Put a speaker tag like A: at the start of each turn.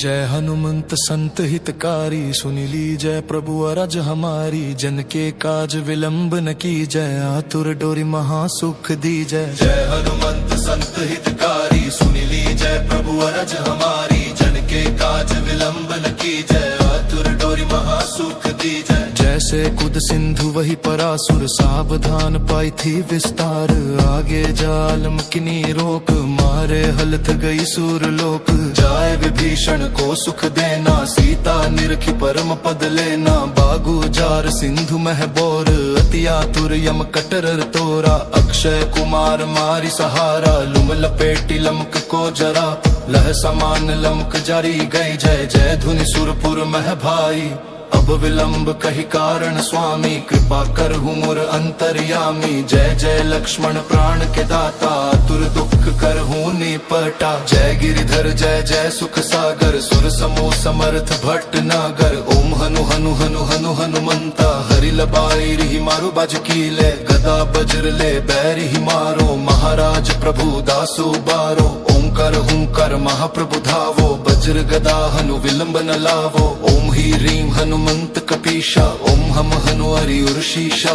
A: जय हनुमंत संत हितकारी, सुनि लीजय प्रभु अरज हमारी। जन के काज विलंब न कीजय, आतुर डोरी महासुख दीजय। जय हनुमंत संत हितकारी, सुनि लीजय प्रभु अरज हमारी। जन के काज विलंब न कीजय, आतुर डोरी महासुख दीजय। जैसे कुद सिंधु वही परासुर, सावधान पाई थी विस्तार। आगे जालम किनी रोक, मारे हलत गई सूर लोक। जाए विभीषण को सुख देना, सीता निरखी परम पद लेना। बागु जार सिंधु मह बोर, अति आतुर यम कटर तोरा। अक्षय कुमार मारी सहारा, लुम लपेटी लमक को जरा। लह समान लमक जारी गई, जय जय धुनि सुरपुर मह भाई। अब विलंब कही कारण स्वामी, कृपा करहु मोर अंतर्यामी। जय जय लक्ष्मण प्राण के दाता, आतुर दुख करहु निपटा। जय गिरिधर जय जय सुख सागर, सुर समो समर्थ भट्ट नागर। ओम हनु हनु हनु हनु हनुमंता, हरि लबाई रिहि मारो बाज कीले। गदा बज्र ले बैरि ही मारो, महाराज प्रभु दासो बारो। ओंकार हुंकार महाप्रभु धावो, वज्र गदा हनु विलंब न लावो। ओम ही ह्रीं हनुमंत कपीशा, ओम हम हनु हरि उर्षीशा।